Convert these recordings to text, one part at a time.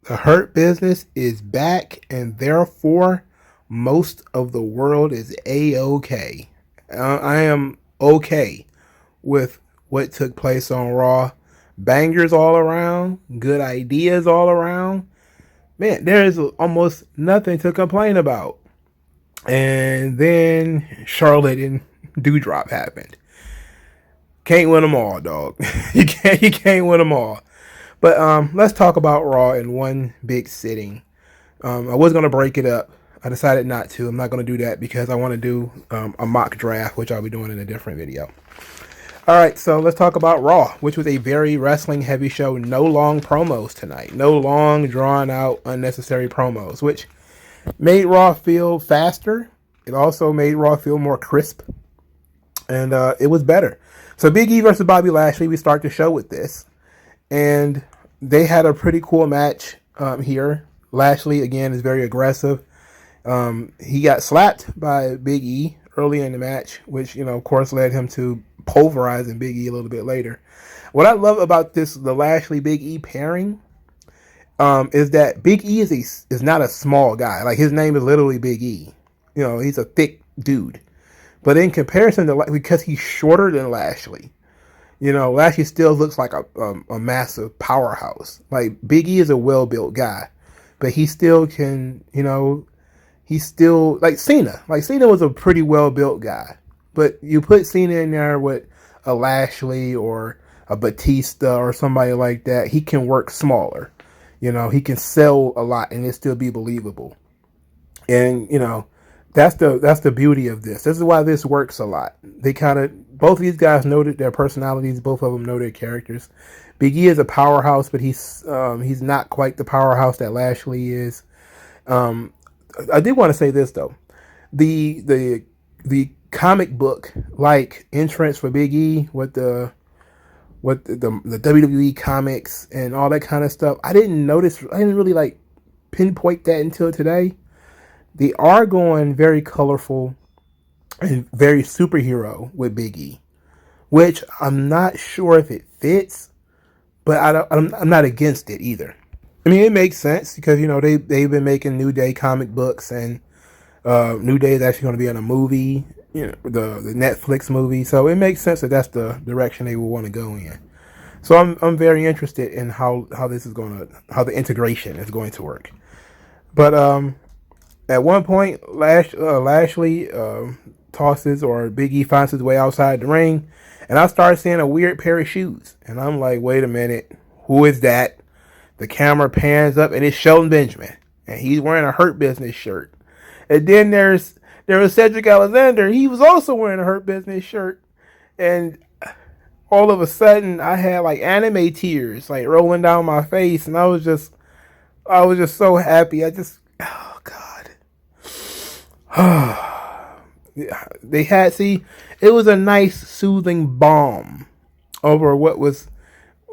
The Hurt Business is back, and therefore, most of the world is A-OK. I am okay with what took place on Raw. Bangers all around, good ideas all around. Man, there is almost nothing to complain about. And then Charlotte and Dewdrop happened. Can't win them all, dog. you can't win them all. But let's talk about Raw in one big sitting. I was gonna break it up. I decided not to. I'm not gonna do that because I want to do a mock draft, which I'll be doing in a different video. All right, so let's talk about Raw, which was a very wrestling heavy show. No long promos tonight. No long, drawn out, unnecessary promos, which made Raw feel faster. It also made Raw feel more crisp, and it was better. So Biggie versus Bobby Lashley. We start the show with this, and they had a pretty cool match here. Lashley again is very aggressive. He got slapped by Big E early in the match, which of course led him to pulverizing Big E a little bit later. What I love about the Lashley Big E pairing is that Big E is not a small guy. Like, his name is literally Big E. He's a thick dude. But in comparison to, because he's shorter than Lashley, Lashley still looks like a massive powerhouse. Like, Big E is a well-built guy, but he still can, he's still like Cena. Like, Cena was a pretty well-built guy, but you put Cena in there with a Lashley or a Batista or somebody like that, he can work smaller. He can sell a lot and it still be believable. And that's the beauty of this. This is why this works a lot. They both of these guys know their personalities. Both of them know their characters. Big E is a powerhouse, but he's not quite the powerhouse that Lashley is. I did want to say this though, the comic book like entrance for Big E with the WWE comics and all that kind of stuff. I didn't really pinpoint that until today. They are going very colorful and very superhero with Big E, which I'm not sure if it fits, but I'm not against it either. I mean, it makes sense because they've been making New Day comic books, and New Day is actually going to be in a movie, the Netflix movie. So it makes sense that that's the direction they will want to go in. So I'm very interested in how the integration is going to work. But at one point, Lashley tosses, or Big E finds his way outside the ring, and I started seeing a weird pair of shoes, and I'm like, wait a minute, who is that? The camera pans up, and it's Shelton Benjamin, and he's wearing a Hurt Business shirt. And then there was Cedric Alexander. He was also wearing a Hurt Business shirt, and all of a sudden, I had like anime tears like rolling down my face, and I was just so happy. Oh God. It was a nice soothing balm over what was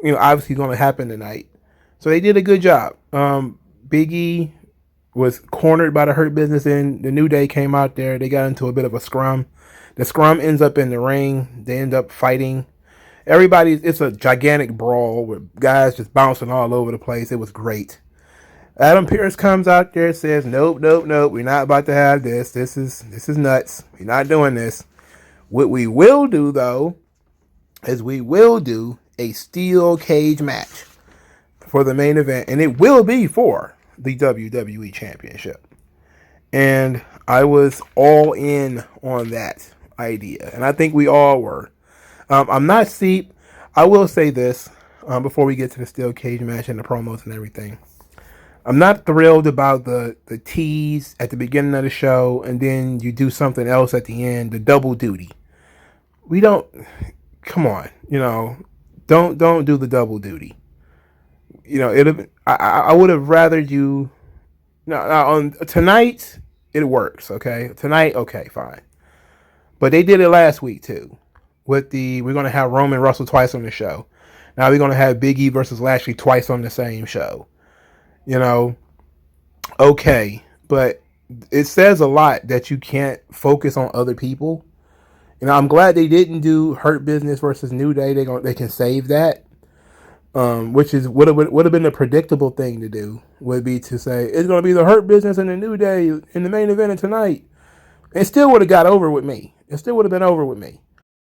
obviously going to happen tonight. So they did a good job. Big E was cornered by the Hurt Business, and the New Day came out there. They got into a bit of a scrum. The scrum ends up in the ring. They end up fighting. It's a gigantic brawl with guys just bouncing all over the place. It was great. Adam Pearce comes out there and says, nope, we're not about to have this. This is nuts. We're not doing this. What we will do, though, is we will do a steel cage match for the main event, and it will be for the WWE Championship. And I was all in on that idea, and I think we all were. I'm not see. I will say this before we get to the steel cage match and the promos and everything. I'm not thrilled about the tease at the beginning of the show, and then you do something else at the end. The double duty. We don't. Come on, don't do the double duty. I would have rather you. No, on tonight it works. Okay, tonight, okay, fine. But they did it last week too. We're gonna have Roman Russell twice on the show. Now we're gonna have Big E versus Lashley twice on the same show. Okay, but it says a lot that you can't focus on other people. I'm glad they didn't do Hurt Business versus New Day. They can save that. which is would have been the predictable thing to do. Would be to say it's going to be the Hurt Business and the New Day in the main event of tonight. It still would have got over with me. It still would have been over with me.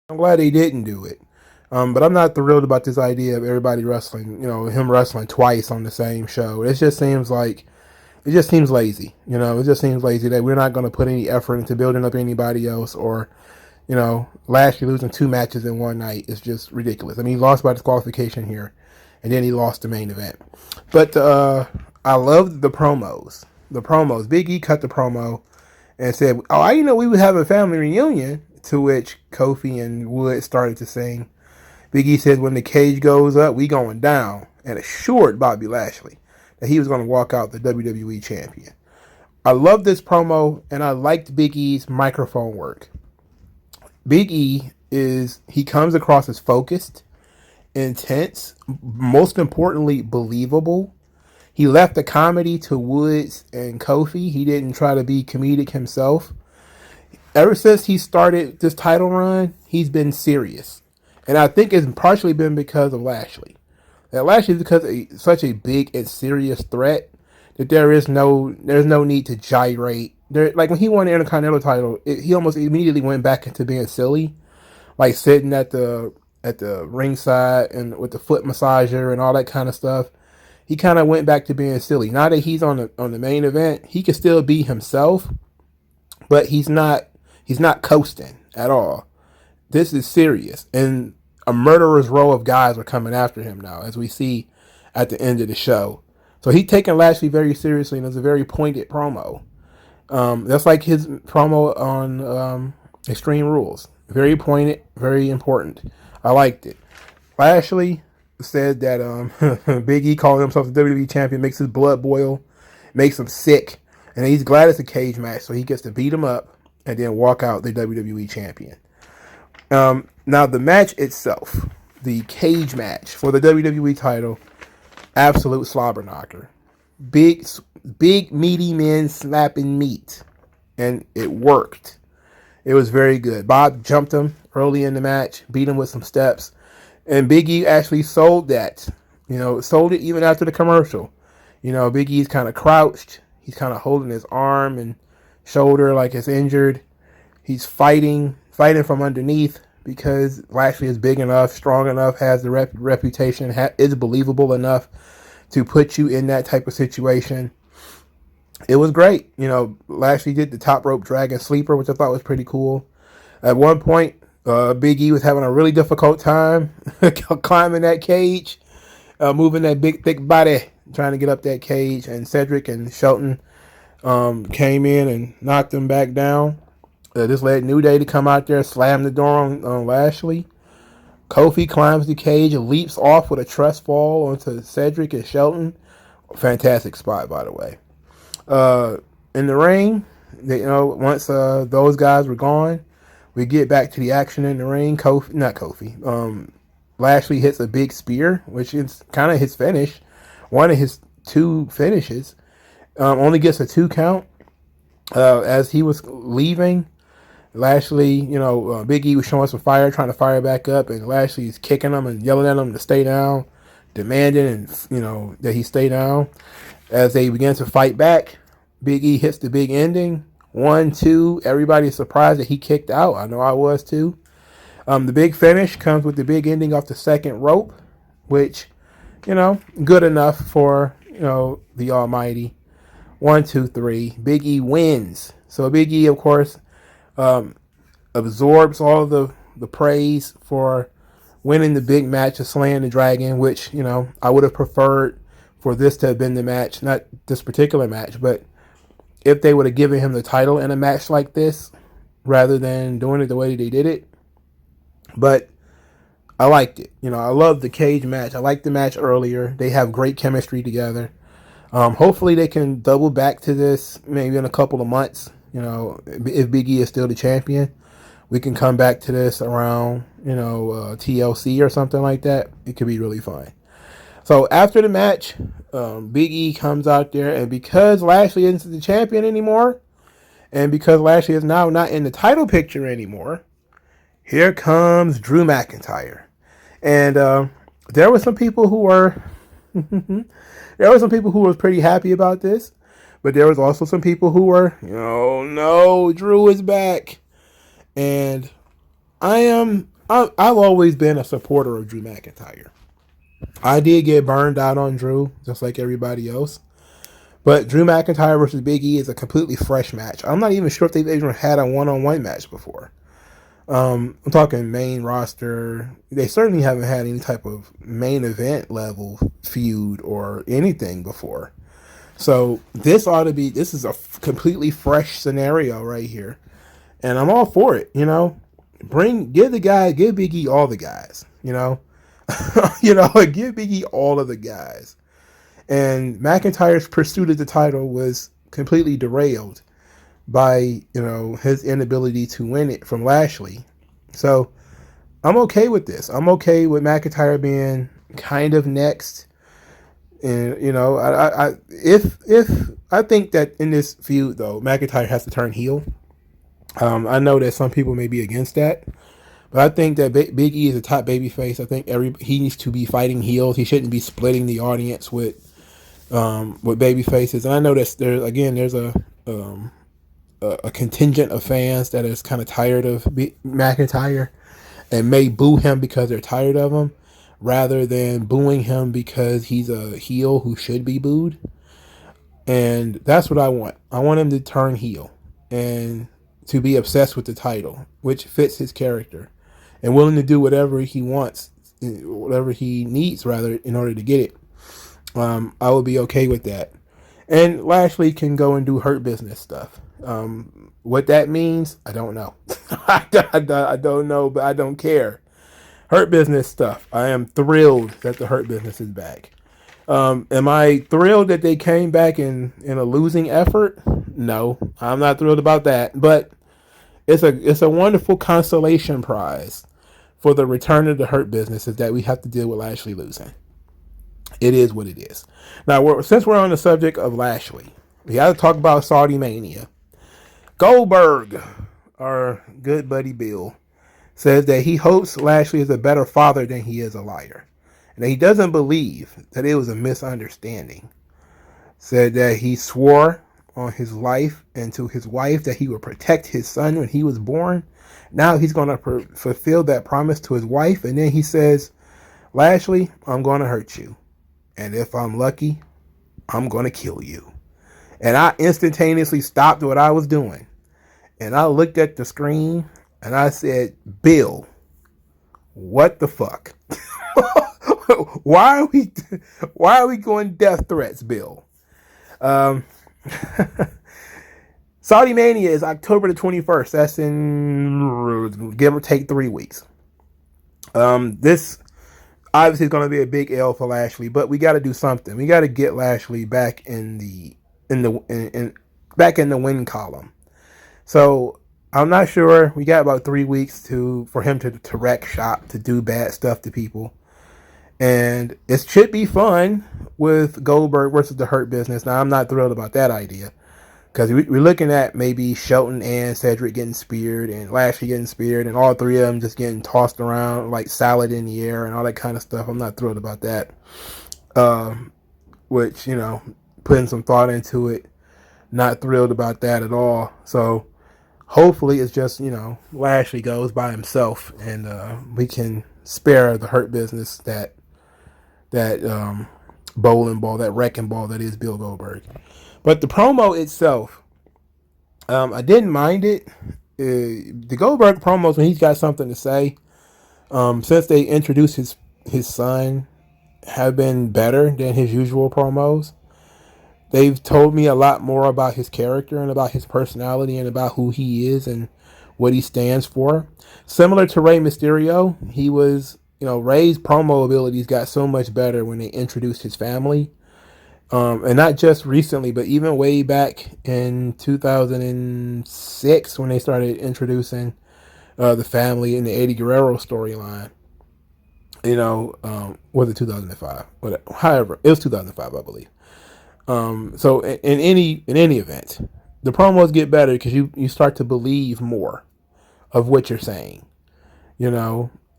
I'm glad they didn't do it. But I'm not thrilled about this idea of everybody wrestling. Him wrestling twice on the same show. It just seems lazy. It just seems lazy that we're not going to put any effort into building up anybody else, or Lashley losing 2 matches in one night is just ridiculous. I mean, he lost by disqualification here, and then he lost the main event. But I loved the promos. Big E cut the promo and said, "Oh, I didn't know we would have a family reunion." To which Kofi and Wood started to sing. Big E said, "When the cage goes up, we going down," and assured Bobby Lashley that he was going to walk out the WWE champion. I love this promo, and I liked Big E's microphone work. Big E he comes across as focused, intense, most importantly, believable. He left the comedy to Woods and Kofi. He didn't try to be comedic himself. Ever since he started this title run, he's been serious. And I think it's partially been because of Lashley. That Lashley is because such a big and serious threat that there's no need to gyrate. Like when he won the Intercontinental title, he almost immediately went back into being silly, like sitting at the ringside and with the foot massager and all that kind of stuff. He kind of went back to being silly. Now that he's on the main event, he can still be himself, but he's not coasting at all. This is serious, and a murderer's row of guys are coming after him now, as we see at the end of the show. So he's taking Lashley very seriously, and it's a very pointed promo. That's like his promo on Extreme Rules. Very pointed, very important. I liked it. Lashley said that Big E calling himself the WWE champion makes his blood boil, makes him sick, and he's glad it's a cage match, so he gets to beat him up and then walk out the WWE champion. Now the match itself, the cage match for the WWE title, absolute slobber knocker. Big meaty men slapping meat, and it worked. It was very good. Bob jumped him early in the match, beat him with some steps, and Big E actually sold that. Sold it even after the commercial. Big E's kind of crouched. He's kind of holding his arm and shoulder like it's injured. He's fighting from underneath because Lashley is big enough, strong enough, has the reputation, is believable enough to put you in that type of situation. It was great. Lashley did the top rope dragon sleeper, which I thought was pretty cool. At one point, Big E was having a really difficult time climbing that cage, moving that big, thick body, trying to get up that cage, and Cedric and Shelton came in and knocked him back down. This led New Day to come out there, slam the door on Lashley. Kofi climbs the cage and leaps off with a trust fall onto Cedric and Shelton. Fantastic spot, by the way. In the ring, once those guys were gone, we get back to the action in the ring. Lashley hits a big spear, which is kind of his finish. One of his 2 finishes. Only gets a 2 count. As he was leaving, Lashley, Big E was showing some fire, trying to fire back up, and Lashley's kicking him and yelling at him to stay down, demanding that he stay down. As they begin to fight back, Big E hits the big ending. 1, 2. Everybody's surprised that he kicked out. I know I was too. The big finish comes with the big ending off the second rope, which, good enough for, the Almighty. 1, 2, 3. Big E wins. So Big E, of course, absorbs all the praise for winning the big match of slaying the dragon, which, I would have preferred for this to have been the match, not this particular match, but if they would have given him the title in a match like this, rather than doing it the way they did it. But I liked it. I love the cage match. I liked the match earlier. They have great chemistry together. Hopefully they can double back to this maybe in a couple of months. If Big E is still the champion, we can come back to this around, TLC or something like that. It could be really fun. So after the match, Big E comes out there, and because Lashley isn't the champion anymore, and because Lashley is now not in the title picture anymore, here comes Drew McIntyre. And there were some people who were there were some people who were pretty happy about this, but there was also some people who were, oh no, Drew is back. And I've always been a supporter of Drew McIntyre. I did get burned out on Drew, just like everybody else. But Drew McIntyre versus Biggie is a completely fresh match. I'm not even sure if they've even had a one-on-one match before. I'm talking main roster. They certainly haven't had any type of main event level feud or anything before. So this is a completely fresh scenario right here. And I'm all for it, give Biggie all the guys, give Biggie all of the guys. And McIntyre's pursuit of the title was completely derailed by, his inability to win it from Lashley. So I'm okay with this. I'm okay with McIntyre being kind of next. And, I think that in this feud, though, McIntyre has to turn heel. I know that some people may be against that. But I think that Big E is a top babyface. I think he needs to be fighting heels. He shouldn't be splitting the audience with baby faces. And I know that there's a contingent of fans that is kind of tired of McIntyre and may boo him because they're tired of him, rather than booing him because he's a heel who should be booed. And that's what I want. I want him to turn heel and to be obsessed with the title, which fits his character, and willing to do whatever he wants, whatever he needs, rather, in order to get it. I would be okay with that. And Lashley can go and do Hurt Business stuff. What that means, I don't know. I don't know, but I don't care. Hurt Business stuff. I am thrilled that the Hurt Business is back. Am I thrilled that they came back in a losing effort? No, I'm not thrilled about that. But it's a wonderful consolation prize for the return of the Hurt Business, is that we have to deal with Lashley losing. It is what it is. Now, since we're on the subject of Lashley, we got to talk about Saudi Mania. Goldberg, our good buddy Bill, says that he hopes Lashley is a better father than he is a liar. And he doesn't believe that it was a misunderstanding. Said that he swore on his life and to his wife that he would protect his son when he was born. Now he's going to fulfill that promise to his wife. And then he says, Lashley, I'm going to hurt you. And if I'm lucky, I'm going to kill you. And I instantaneously stopped what I was doing. And I looked at the screen and I said, Bill, what the fuck? Why are we going death threats, Bill? Saudi Mania is October the 21st. That's in give or take 3 weeks. This obviously is going to be a big L for Lashley, but we got to do something. We got to get Lashley back in the win column. So I'm not sure. We got about 3 weeks for him to wreck shop, to do bad stuff to people. And it should be fun with Goldberg versus the Hurt Business. Now, I'm not thrilled about that idea, because we're looking at maybe Shelton and Cedric getting speared and Lashley getting speared and all three of them just getting tossed around like salad in the air and all that kind of stuff. I'm not thrilled about that. Which, putting some thought into it, not thrilled about that at all. So hopefully it's just, Lashley goes by himself and we can spare the Hurt Business that bowling ball, that wrecking ball that is Bill Goldberg. But the promo itself, I didn't mind it. The Goldberg promos, when he's got something to say, since they introduced his son, have been better than his usual promos. They've told me a lot more about his character and about his personality and about who he is and what he stands for. Similar to Rey Mysterio, he was, Rey's promo abilities got so much better when they introduced his family. And not just recently, but even way back in 2006 when they started introducing the family in the Eddie Guerrero storyline. Was it 2005? However, it was 2005, I believe. So in any event, the promos get better because you start to believe more of what you're saying,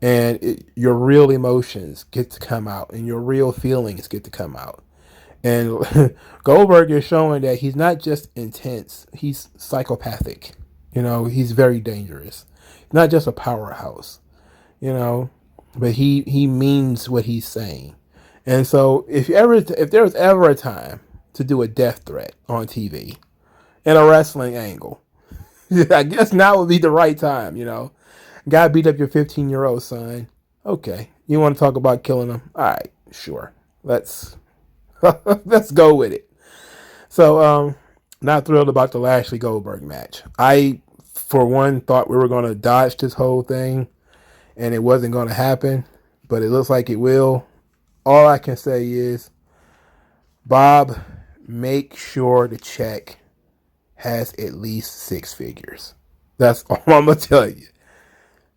and your real emotions get to come out, and your real feelings get to come out. And Goldberg is showing that he's not just intense; he's psychopathic. He's very dangerous. Not just a powerhouse. But he means what he's saying. And so if there was ever a time to do a death threat on TV in a wrestling angle, I guess now would be the right time. Guy beat up your 15-year-old son. Okay, you want to talk about killing him? All right, sure. Let's go with it. So, not thrilled about the Lashley Goldberg match. I, for one, thought we were going to dodge this whole thing, and it wasn't going to happen, but it looks like it will. All I can say is, Bob, make sure the check has at least 6 figures. That's all I'm going to tell you.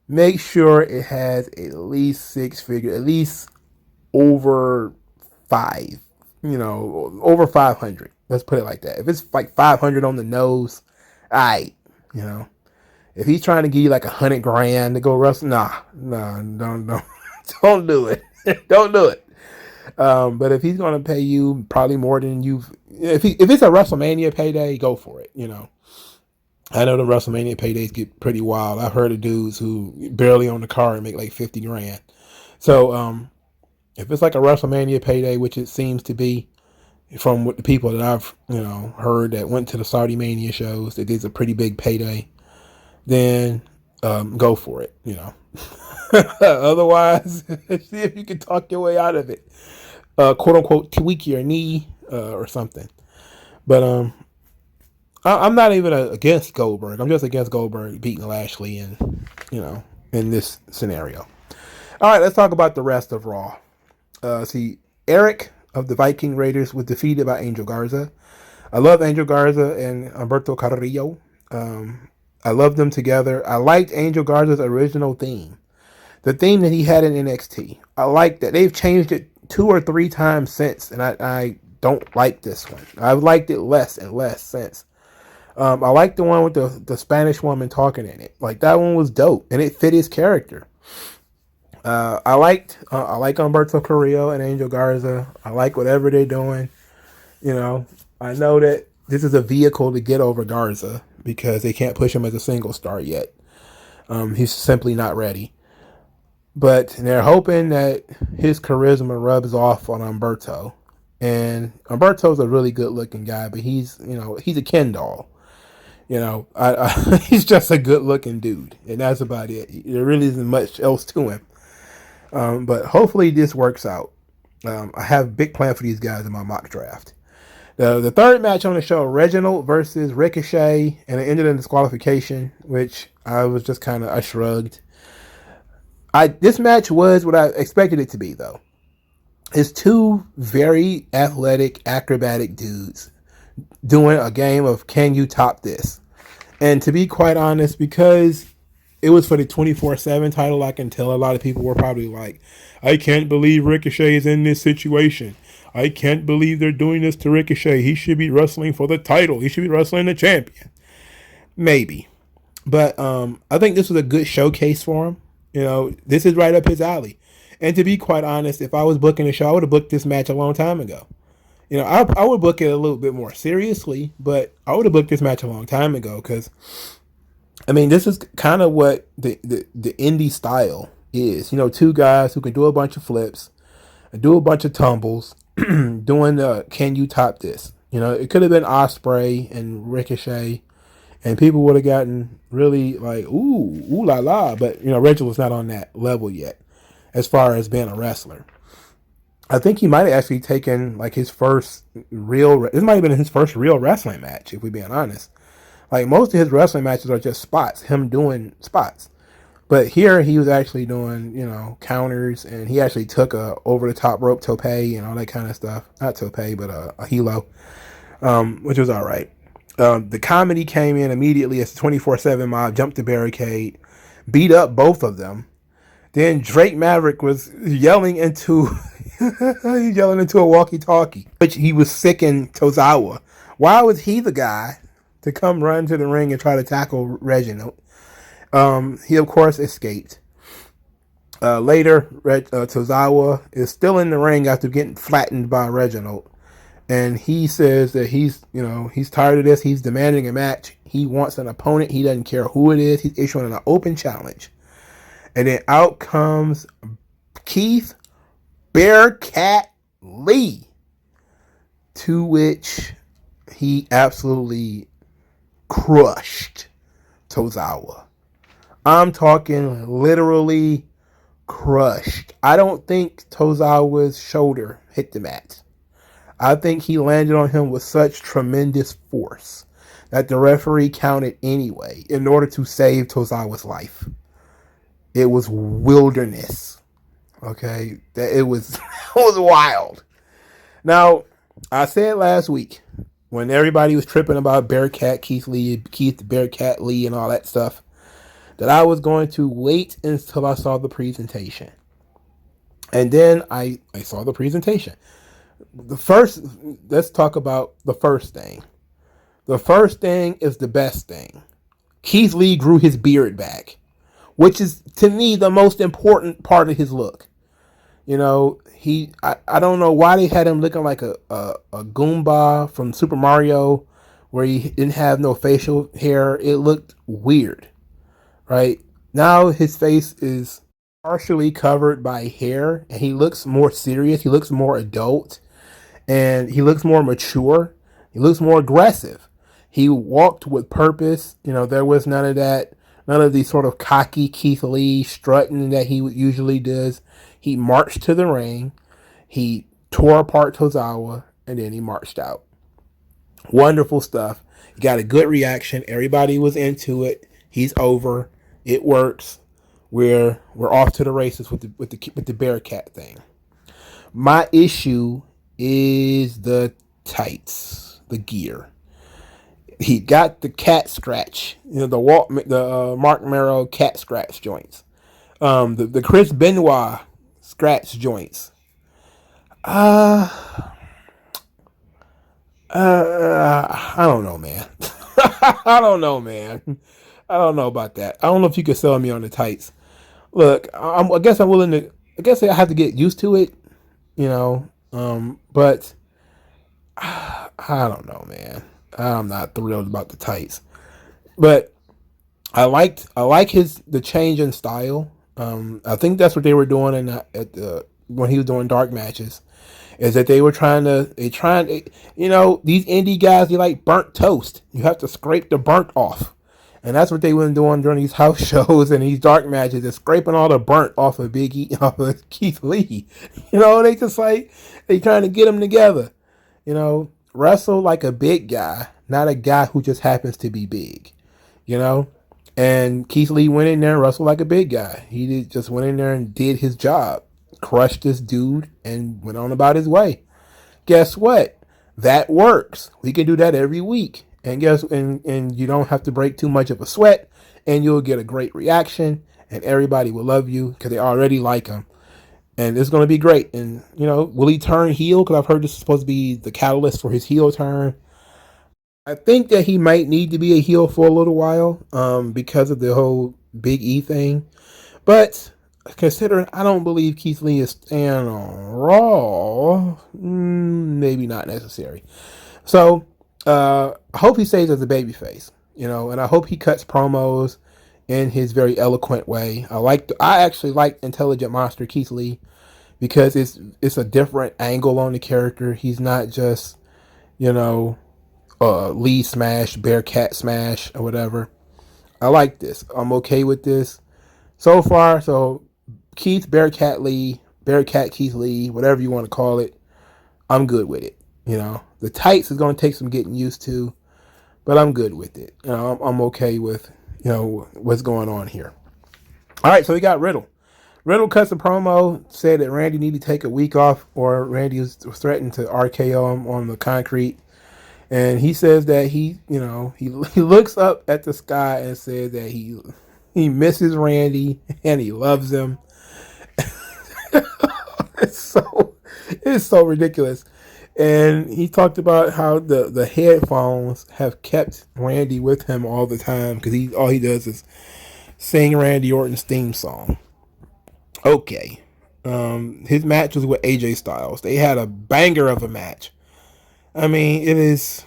Make sure it has at least 6 figures, at least over 5, over 500. Let's put it like that. If it's like 500 on the nose, all right, If he's trying to give you like $100,000 to go wrestle, nah, don't do it. Don't do it. But if he's gonna pay you probably more than if it's a WrestleMania payday, go for it. I know the WrestleMania paydays get pretty wild. I've heard of dudes who barely own the car and make like $50,000. So if it's like a WrestleMania payday, which it seems to be, from what the people that I've heard that went to the Saudi Mania shows, that it's a pretty big payday, then go for it. Otherwise, see if you can talk your way out of it. Quote unquote, tweak your knee or something. But I'm not even against Goldberg. I'm just against Goldberg beating Lashley in this scenario. All right, let's talk about the rest of Raw. See, Eric of the Viking Raiders was defeated by Angel Garza. I love Angel Garza and Humberto Carrillo. I love them together. I liked Angel Garza's original theme. The theme that he had in NXT. I like that. They've changed it 2 or 3 times since, and I don't like this one. I've liked it less and less since. I like the one with the Spanish woman talking in it. Like, that one was dope, and it fit his character. I like Humberto Carrillo and Angel Garza. I like whatever they're doing. I know that this is a vehicle to get over Garza because they can't push him as a single star yet. He's simply not ready. But they're hoping that his charisma rubs off on Humberto. And Humberto's a really good looking guy, but he's a Ken doll. He's just a good looking dude. And that's about it. There really isn't much else to him. But hopefully this works out. I have a big plan for these guys in my mock draft. The third match on the show, Reginald versus Ricochet, and it ended in disqualification, which I shrugged. This match was what I expected it to be, though. It's 2 very athletic, acrobatic dudes doing a game of can you top this? And to be quite honest, because it was for the 24/7 title, I can tell a lot of people were probably like, I can't believe Ricochet is in this situation. I can't believe they're doing this to Ricochet. He should be wrestling for the title. He should be wrestling the champion. Maybe. But I think this was a good showcase for him. This is right up his alley. And to be quite honest, if I was booking a show, I would have booked this match a long time ago. I would book it a little bit more seriously, but I would have booked this match a long time ago because, this is kind of what the indie style is. 2 guys who can do a bunch of flips, do a bunch of tumbles, doing can you top this? It could have been Ospreay and Ricochet, and people would have gotten really like, ooh la la. But, Reginald's not on that level yet as far as being a wrestler. I think he might have actually taken like this might have been his first real wrestling match, if we're being honest. Like, most of his wrestling matches are just spots, him doing spots. But here he was actually doing, counters, and he actually took a over-the-top rope tope and all that kind of stuff. Not tope, but a helo, which was all right. The comedy came in immediately as the 24/7 mob jumped the barricade, beat up both of them. Then Drake Maverick was yelling into a walkie-talkie, which he was sicking Tozawa. Why was he the guy to come run to the ring and try to tackle Reginald? He, of course, escaped. Later, Tozawa is still in the ring after getting flattened by Reginald. And he says that he's tired of this. He's demanding a match. He wants an opponent. He doesn't care who it is. He's issuing an open challenge. And then out comes Keith Bearcat Lee, to which he absolutely crushed Tozawa. I'm talking literally crushed. I don't think Tozawa's shoulder hit the mat. I think he landed on him with such tremendous force that the referee counted anyway in order to save Tozawa's life. It was wilderness. Okay, it was it was wild. Now, I said last week when everybody was tripping about Keith Bearcat Lee, and all that stuff, that I was going to wait until I saw the presentation. And then I saw the presentation. Let's talk about the first thing. The first thing is the best thing. Keith Lee grew his beard back, which is, to me, the most important part of his look. You know, I don't know why they had him looking like a Goomba from Super Mario, where he didn't have no facial hair. It looked weird, right? Now his face is partially covered by hair, and he looks more serious. He looks more adult, and he looks more mature. He looks more aggressive. He walked with purpose. You know, there was none of that, none of the sort of cocky Keith Lee strutting that he usually does. He marched to the ring. He tore apart Tozawa, and then he marched out. Wonderful stuff. He got a good reaction. Everybody was into it. He's over. It works. We're off to the races with the Bearcat thing. My issue is the tights, the gear. He got the cat scratch, the Mark Merrow cat scratch joints, the Chris Benoit scratch joints. I don't know, man. I don't know, man. I don't know about that. I don't know if you could sell me on the tights. Look, I guess I'm willing to. I guess I have to get used to it, you know. But I don't know, man. I'm not thrilled about the tights, but I like the change in style. I think that's what they were doing when he was doing dark matches, is that they were trying to these indie guys, they like burnt toast. You have to scrape the burnt off. And that's what they were doing during these house shows and these dark matches, is scraping all the burnt off of Biggie, off of Keith Lee. You know, they trying to get them together. You know, wrestle like a big guy, not a guy who just happens to be big. You know, and Keith Lee went in there and wrestled like a big guy. Just went in there and did his job, crushed this dude, and went on about his way. Guess what? That works. We can do that every week. And you don't have to break too much of a sweat, and you'll get a great reaction, and everybody will love you because they already like him. And it's going to be great. And, you know, will he turn heel? Because I've heard this is supposed to be the catalyst for his heel turn. I think that he might need to be a heel for a little while, because of the whole Big E thing. But considering I don't believe Keith Lee is staying on Raw, maybe not necessary. So, I hope he stays as a babyface, you know, and I hope he cuts promos in his very eloquent way. I actually like Intelligent Monster Keith Lee, because it's a different angle on the character. He's not just, you know, Lee Smash, Bearcat Smash, or whatever. I like this. I'm okay with this so far. So Bearcat Keith Lee, whatever you want to call it, I'm good with it. You know, the tights is going to take some getting used to, but I'm good with it. You know, I'm okay with, you know, what's going on here. All right, so we got Riddle. Riddle cuts a promo, said that Randy needed to take a week off, or Randy was threatened to RKO him on the concrete. And he says that he looks up at the sky and says that he misses Randy and he loves him. It's so ridiculous. And he talked about how the headphones have kept Randy with him all the time, because all he does is sing Randy Orton's theme song. Okay. His match was with AJ Styles. They had a banger of a match. I mean, this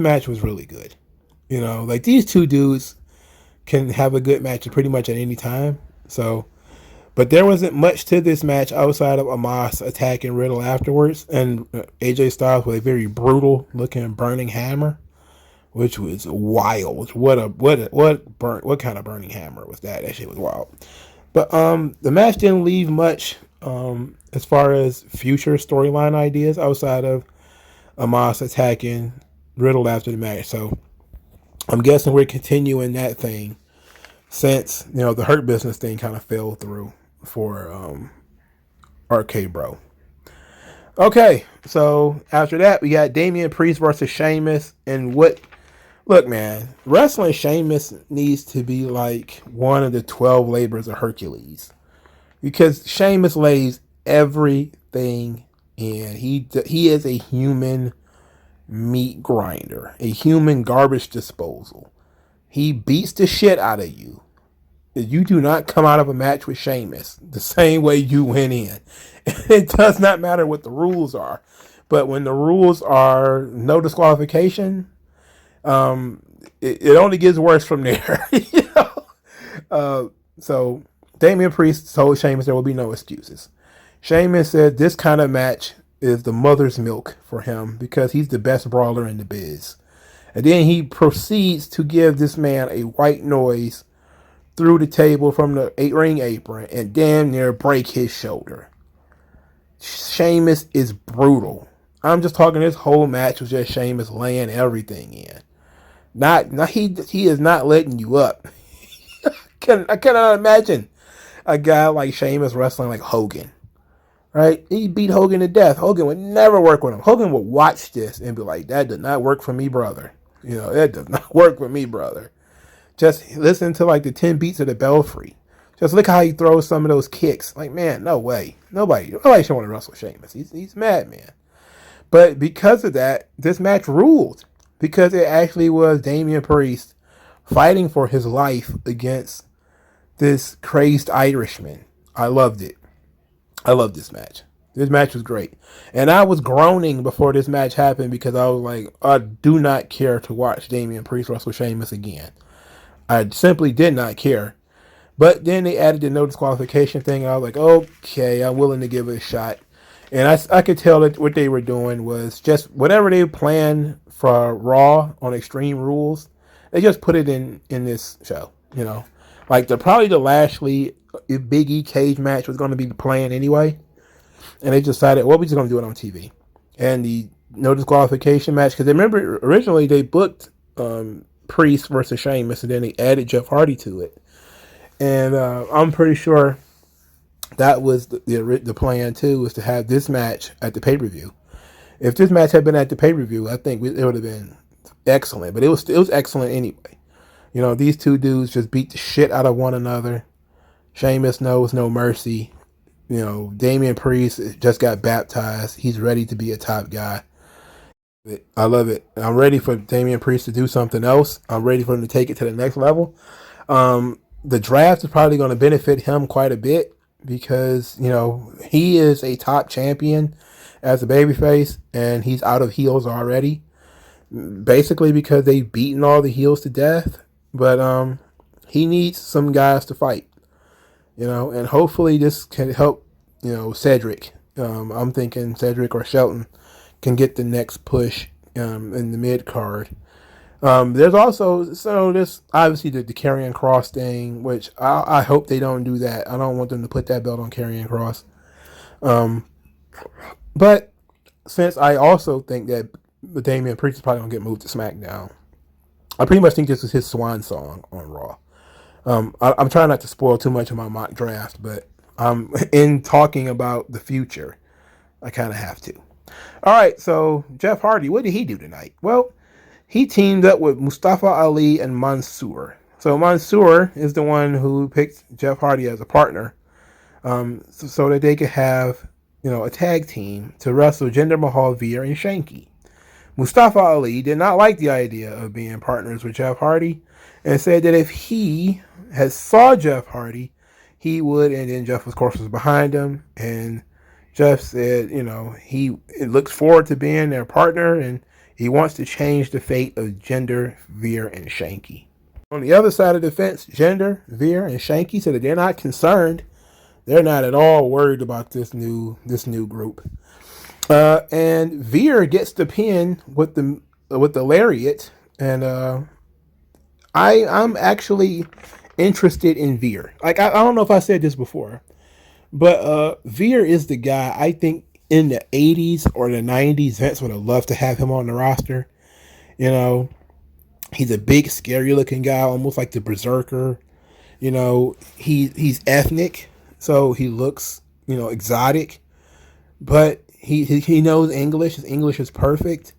match was really good. You know, like these two dudes can have a good match pretty much at any time. So, but there wasn't much to this match outside of Amos attacking Riddle afterwards, and AJ Styles with a very brutal looking burning hammer, which was wild. What kind of burning hammer was that? That shit was wild. But the match didn't leave much as far as future storyline ideas outside of Amos attacking Riddle after the match. So I'm guessing we're continuing that thing since the Hurt Business thing kind of fell through for RK Bro. Okay, so after that we got Damien Priest versus Sheamus, and what? Look, man, wrestling Sheamus needs to be like one of the 12 labors of Hercules, because Sheamus lays everything in. He is a human meat grinder, a human garbage disposal. He beats the shit out of you. You do not come out of a match with Sheamus the same way you went in. It does not matter what the rules are. But when the rules are no disqualification, it only gets worse from there. So Damian Priest told Sheamus there will be no excuses. Sheamus said this kind of match is the mother's milk for him because he's the best brawler in the biz. And then he proceeds to give this man a white noise through the table from the ring apron and damn near break his shoulder. Sheamus is brutal. I'm just talking this whole match was just Sheamus laying everything in. He is not letting you up. I cannot imagine a guy like Sheamus wrestling like Hogan. Right? He beat Hogan to death. Hogan would never work with him. Hogan would watch this and be like, that did not work for me, brother. That does not work for me, brother. Just listen to like the 10 beats of the Belfry. Just look how he throws some of those kicks. Like, man, no way. Nobody should want to wrestle Sheamus. He's mad, man. But because of that, this match ruled. Because it actually was Damien Priest fighting for his life against this crazed Irishman. I loved it. I loved this match. This match was great. And I was groaning before this match happened because I was like, I do not care to watch Damien Priest wrestle Sheamus again. I simply did not care. But then they added the no disqualification thing. I was like, okay, I'm willing to give it a shot. And I could tell that what they were doing was just whatever they planned for Raw on Extreme Rules, they just put it in this show. Like probably the Lashley Biggie cage match was going to be playing anyway. And they decided, well, we're just going to do it on TV. And the no disqualification match, because remember originally they booked Priest versus Sheamus, and then they added Jeff Hardy to it. And I'm pretty sure that was the plan too, was to have this match at the pay-per-view. If this match had been at the pay-per-view, I think it would have been excellent. But it was excellent anyway. These two dudes just beat the shit out of one another. Sheamus knows no mercy. Damien Priest just got baptized. He's ready to be a top guy. I love it. I'm ready for Damien Priest to do something else. I'm ready for him to take it to the next level. The draft is probably going to benefit him quite a bit because, he is a top champion as a babyface and he's out of heels already. Basically because they've beaten all the heels to death. But he needs some guys to fight. And hopefully this can help, Cedric. I'm thinking Cedric or Shelton can get the next push in the mid card. There's also this obviously the Karrion Kross thing, which I hope they don't do that. I don't want them to put that belt on Karrion Kross. But since I also think that Damien Priest is probably gonna get moved to SmackDown, I pretty much think this is his swan song on Raw. I'm trying not to spoil too much of my mock draft, but in talking about the future, I kind of have to. All right, so Jeff Hardy, what did he do tonight? Well, he teamed up with Mustafa Ali and Mansoor. So Mansoor is the one who picked Jeff Hardy as a partner, so that they could have, a tag team to wrestle Jinder Mahal, Veer, and Shanky. Mustafa Ali did not like the idea of being partners with Jeff Hardy and said that if he had saw Jeff Hardy, he would, and then Jeff, of course, was behind him, and Jeff said, he looks forward to being their partner, and he wants to change the fate of Jinder, Veer, and Shanky. On the other side of the fence, Jinder, Veer, and Shanky said that they're not concerned. They're not at all worried about this new group. And Veer gets the pin with the lariat, and I'm actually interested in Veer. Like I don't know if I said this before, but Veer is the guy I think in the 80s or the 90s Vince would have loved to have him on the roster. He's a big, scary looking guy, almost like the Berserker. He's ethnic, so he looks exotic, but he knows English. His English is perfect.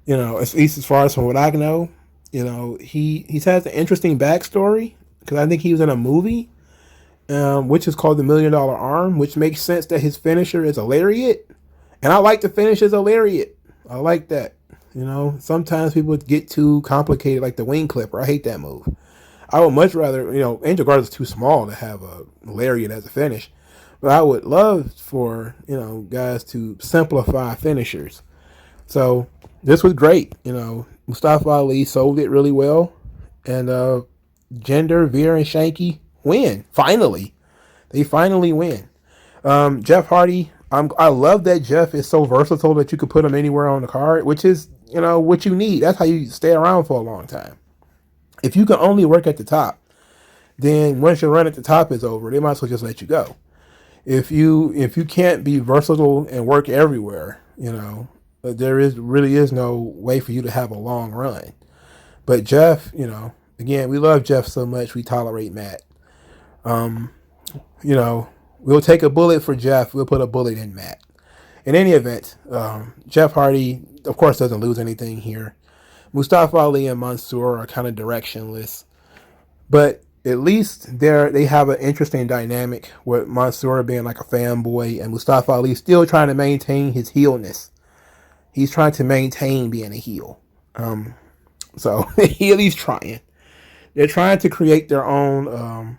At least as far as from what I know. He's has an interesting backstory because I think he was in a movie, which is called The $1 Million Arm, which makes sense that his finisher is a lariat, and I like the finish as a lariat. I like that. Sometimes people get too complicated, like the wing clipper. I hate that move. I would much rather, Angel Guard is too small to have a lariat as a finish, but I would love for guys to simplify finishers. So this was great. Mustafa Ali sold it really well, and Jinder, Veer, and Shanky win. Finally, they finally win. Jeff Hardy. I love that Jeff is so versatile that you could put him anywhere on the card, which is what you need. That's how you stay around for a long time. If you can only work at the top, then once your run at the top is over, they might as well just let you go. If you can't be versatile and work everywhere, there really is no way for you to have a long run. But Jeff, again, we love Jeff so much, we tolerate Matt. We'll take a bullet for Jeff. We'll put a bullet in Matt. In any event, Jeff Hardy, of course, doesn't lose anything here. Mustafa Ali and Mansoor are kind of directionless, but at least they have an interesting dynamic with Mansoor being like a fanboy and Mustafa Ali still trying to maintain his heelness. He's trying to maintain being a heel. So he's trying. They're trying to create their own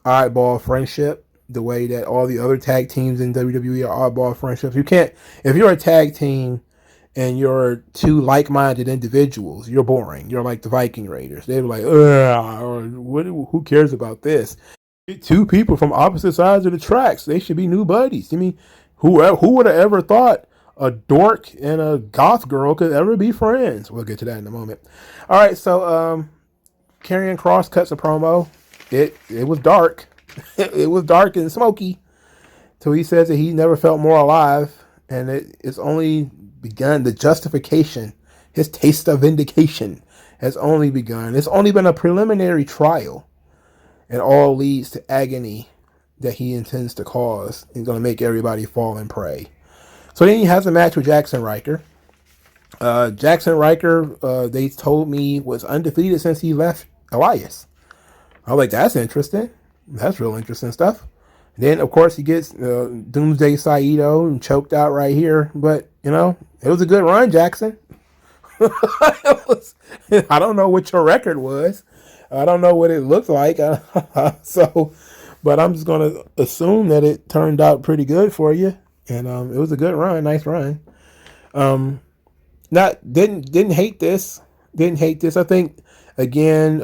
oddball friendship, the way that all the other tag teams in WWE are oddball friendships. You can't, if you're a tag team and you're two like-minded individuals, you're boring. You're like the Viking Raiders. They're like, who cares about this? Two people from opposite sides of the tracks. They should be new buddies. I mean, who would have ever thought a dork and a goth girl could ever be friends? We'll get to that in a moment. All right, so Karrion Kross cuts a promo. It was dark. It was dark and smoky. So he says that he never felt more alive, and it's only begun. The justification, his taste of vindication, has only begun. It's only been a preliminary trial, and all leads to agony that he intends to cause. He's going to make everybody fall and pray. So then he has a match with Jackson Ryker. Jackson Ryker, they told me, was undefeated since he left Elias. I was like, that's interesting. That's real interesting stuff. And then, of course, he gets Doomsday Saito and choked out right here. But, it was a good run, Jackson. I don't know what your record was. I don't know what it looked like. But I'm just going to assume that it turned out pretty good for you. And it was a good run, nice run. Didn't hate this. Didn't hate this. I think, again,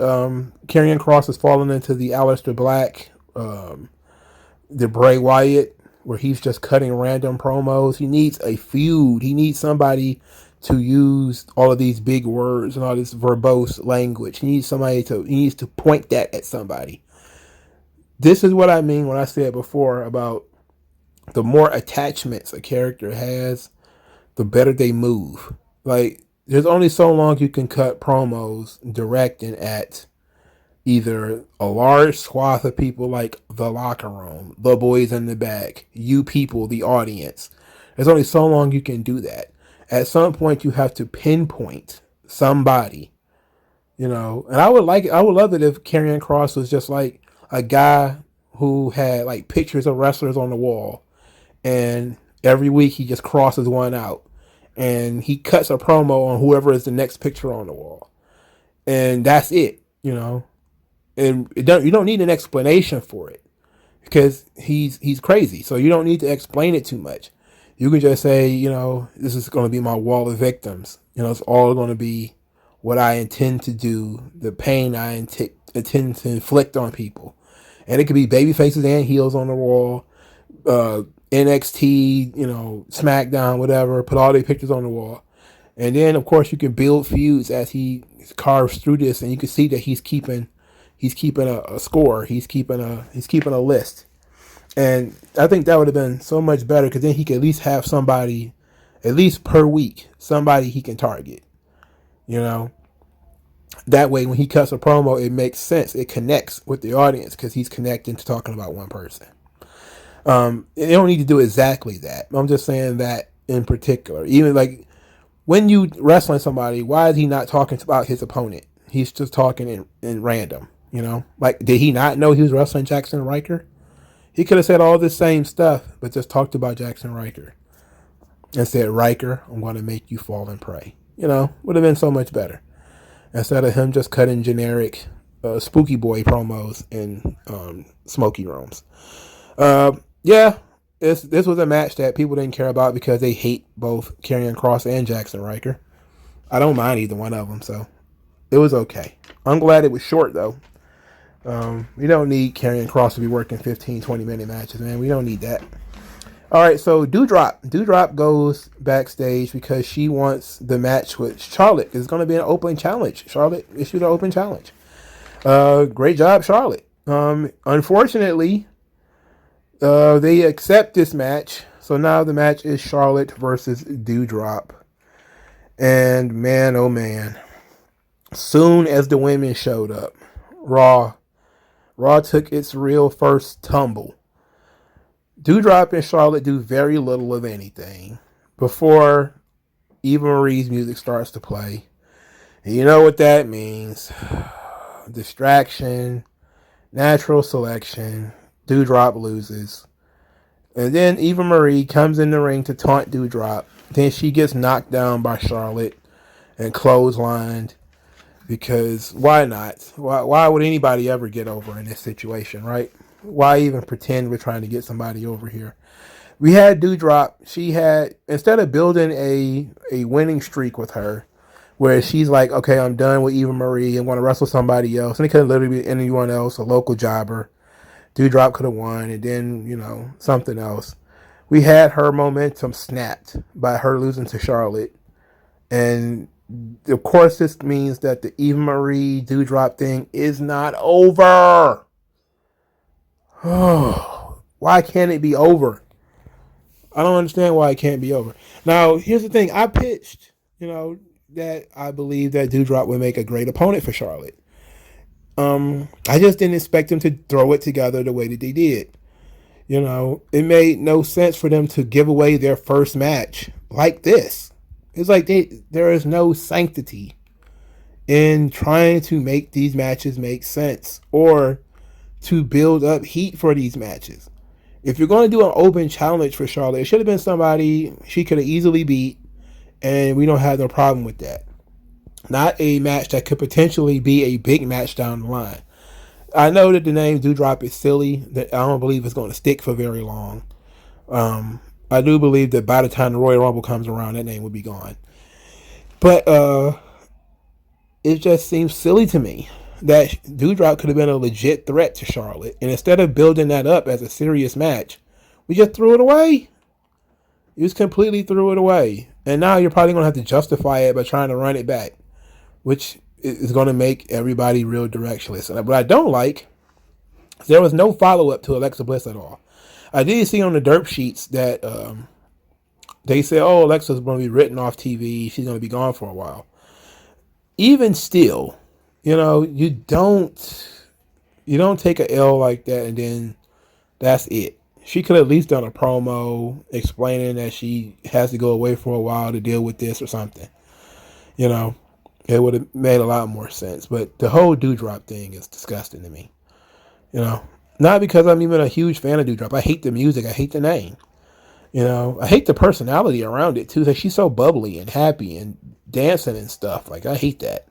Karrion Kross has fallen into the Aleister Black, the Bray Wyatt, where he's just cutting random promos. He needs a feud. He needs somebody to use all of these big words and all this verbose language. He needs to point that at somebody. This is what I mean when I said before about the more attachments a character has, the better they move. Like, there's only so long you can cut promos directing at either a large swath of people like the locker room, the boys in the back, you people, the audience. There's only so long you can do that. At some point, you have to pinpoint somebody, and I would love it if Karrion Kross was just like a guy who had like pictures of wrestlers on the wall, and every week he just crosses one out and he cuts a promo on whoever is the next picture on the wall, and that's it, and you don't need an explanation for it. because he's crazy. So you don't need to explain it too much. You can just say, this is going to be my wall of victims. It's all going to be what I intend to do, the pain I intend to inflict on people. And it could be baby faces and heels on the wall, NXT, SmackDown, whatever. Put all their pictures on the wall. And then, of course, you can build feuds as he carves through this, and you can see that he's keeping a score. He's keeping a list. And I think that would have been so much better, because then he could at least have somebody, at least per week, somebody he can target. That way, when he cuts a promo, it makes sense. It connects with the audience because he's connecting to talking about one person. They don't need to do exactly that. I'm just saying that in particular. Even like when you wrestling somebody, why is he not talking about his opponent? He's just talking in random. Like, did he not know he was wrestling Jackson Riker? He could have said all this same stuff, but just talked about Jackson Riker and said, Riker, I'm going to make you fall and pray. Would have been so much better. Instead of him just cutting generic Spooky Boy promos in smoky rooms. Yeah, this was a match that people didn't care about because they hate both Karrion Kross and Jackson Riker. I don't mind either one of them, so it was okay. I'm glad it was short, though. We don't need Karrion Kross to be working 15, 20-minute matches, man. We don't need that. All right, so Doudrop goes backstage because she wants the match with Charlotte. It's going to be an open challenge. Charlotte issued an open challenge. Great job, Charlotte. Unfortunately, they accept this match. So now the match is Charlotte versus Doudrop. And man, oh man. Soon as the women showed up, Raw took its real first tumble. Doudrop and Charlotte do very little of anything before Eva Marie's music starts to play. And you know what that means. Distraction, natural selection, Doudrop loses. And then Eva Marie comes in the ring to taunt Doudrop. Then she gets knocked down by Charlotte and clotheslined. Because why not? Why would anybody ever get over in this situation, right? Why even pretend we're trying to get somebody over here? We had Doudrop. She had, instead of building a winning streak with her, where she's like, okay, I'm done with Eva Marie. I'm going to wrestle somebody else. And it could literally be anyone else, a local jobber. Doudrop could have won, and then, something else. We had her momentum snapped by her losing to Charlotte. And of course, this means that the Eva Marie Doudrop thing is not over. Oh, why can't it be over? I don't understand why it can't be over. Now, here's the thing. I pitched, that I believe that Doudrop would make a great opponent for Charlotte. I just didn't expect them to throw it together the way that they did. It made no sense for them to give away their first match like this. It's like there is no sanctity in trying to make these matches make sense or to build up heat for these matches. If you're going to do an open challenge for Charlotte, it should have been somebody she could have easily beat, and we don't have no problem with that. Not a match that could potentially be a big match down the line. I know that the name Doudrop is silly, that I don't believe it's going to stick for very long. I do believe that by the time the Royal Rumble comes around, that name would be gone. But it just seems silly to me that Doudrop could have been a legit threat to Charlotte. And instead of building that up as a serious match, we just threw it away. You just completely threw it away. And now you're probably going to have to justify it by trying to run it back, which is going to make everybody real directionless. And what I don't like is there was no follow-up to Alexa Bliss at all. I did see on the derp sheets that they said, Alexa's going to be written off TV. She's going to be gone for a while. Even still, you don't take a L like that and then that's it. She could have at least done a promo explaining that she has to go away for a while to deal with this or something. It would have made a lot more sense. But the whole Doudrop thing is disgusting to me. Not because I'm even a huge fan of Doudrop. I hate the music. I hate the name. I hate the personality around it too. Like, she's so bubbly and happy and dancing and stuff. Like, I hate that.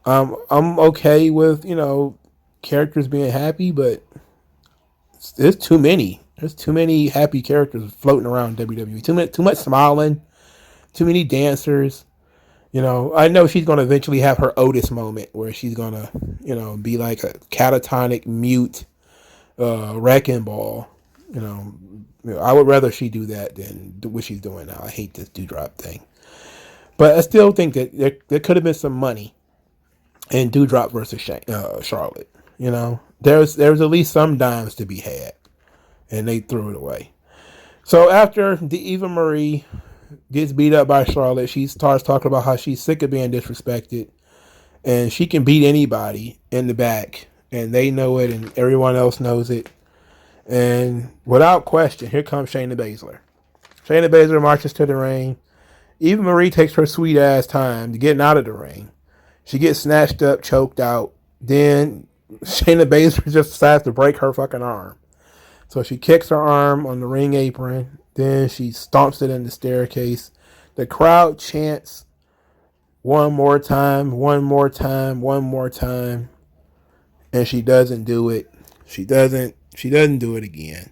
I'm okay with, characters being happy, but there's too many. There's too many happy characters floating around WWE. Too much smiling. Too many dancers. You know, I know she's gonna eventually have her Otis moment where she's gonna, be like a catatonic mute wrecking ball. You know, I would rather she do that than what she's doing now. I hate this Doudrop thing, but I still think that there could have been some money in Doudrop versus Charlotte. You know, there's at least some dimes to be had, and they threw it away. So after the Eva Marie gets beat up by Charlotte, she starts talking about how she's sick of being disrespected, and she can beat anybody in the back, and they know it, and everyone else knows it. And without question, here comes Shayna Baszler. Shayna Baszler marches to the ring. Eva Marie takes her sweet ass time to getting out of the ring. She gets snatched up, choked out. Then Shayna Baszler just decides to break her fucking arm. So she kicks her arm on the ring apron. Then she stomps it in the staircase. The crowd chants one more time, one more time, one more time. And she doesn't do it. She doesn't do it again.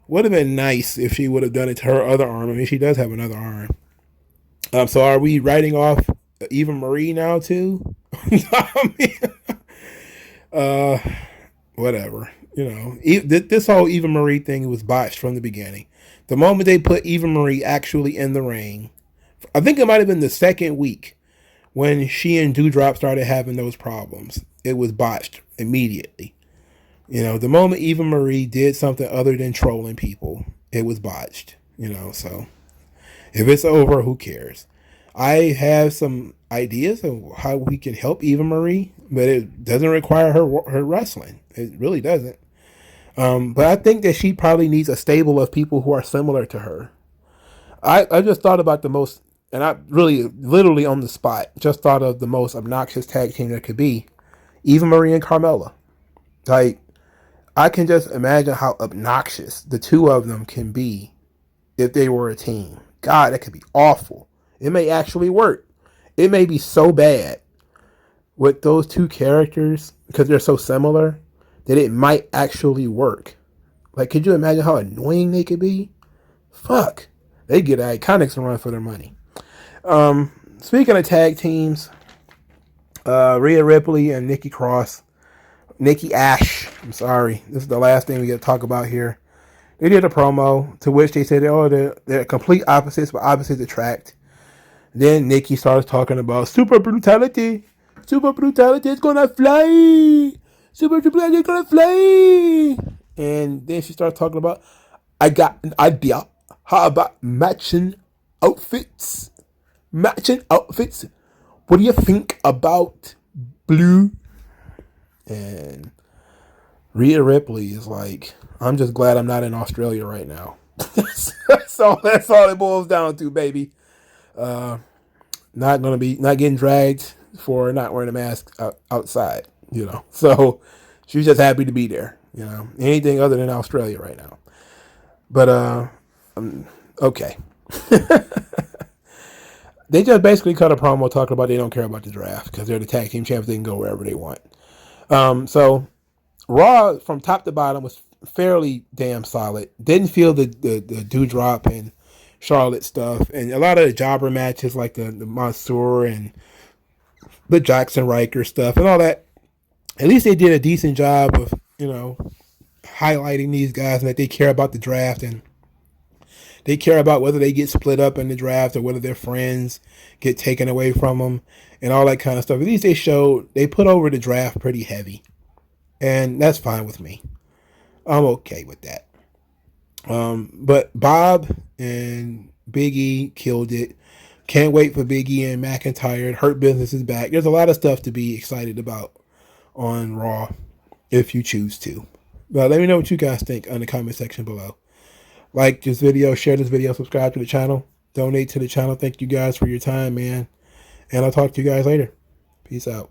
Would have been nice if she would have done it to her other arm. I mean, she does have another arm. So are we writing off Eva Marie now too? I mean, whatever. You know, this whole Eva Marie thing was botched from the beginning. The moment they put Eva Marie actually in the ring, I think it might have been the second week when she and Doudrop started having those problems. It was botched immediately. You know, the moment Eva Marie did something other than trolling people, it was botched. You know, so if it's over, who cares? I have some ideas of how we can help Eva Marie, but it doesn't require her wrestling. It really doesn't. But I think that she probably needs a stable of people who are similar to her. I just thought about the most, and I really, literally on the spot, just thought of the most obnoxious tag team there could be. Eva Marie and Carmella. Like, I can just imagine how obnoxious the two of them can be if they were a team. God, that could be awful. It may actually work. It may be so bad with those two characters, because they're so similar, that it might actually work. Like, could you imagine how annoying they could be? Fuck. They get Iconics and run for their money. Speaking of tag teams, Rhea Ripley and Nikki Ash. I'm sorry. This is the last thing we got to talk about here. They did a promo to which they said, they're complete opposites, but opposites attract. Then Nikki starts talking about super brutality. Super brutality is gonna fly. Super brutality is gonna fly. And then she starts talking about, I got an idea. How about matching outfits? Matching outfits. What do you think about blue? And Rhea Ripley is like, I'm just glad I'm not in Australia right now. that's all it boils down to, baby. Not getting dragged for not wearing a mask outside, you know. So she's just happy to be there, you know. Anything other than Australia right now. But okay. They just basically cut a promo talking about they don't care about the draft because they're the tag team champions. They can go wherever they want. So Raw from top to bottom was fairly damn solid. Didn't feel the Doudrop and Charlotte stuff, and a lot of the jobber matches like the Mansoor and the Jackson Riker stuff and all that. At least they did a decent job of, you know, highlighting these guys and that they care about the draft and they care about whether they get split up in the draft or whether their friends get taken away from them and all that kind of stuff. At least they put over the draft pretty heavy, and that's fine with me. I'm okay with that. But Bob and Biggie killed it. Can't wait for Biggie and McIntyre. Hurt Business is back. There's a lot of stuff to be excited about on Raw if you choose to. But let me know what you guys think in the comment section below. Like this video, share this video, subscribe to the channel, donate to the channel. Thank you guys for your time, man. And I'll talk to you guys later. Peace out.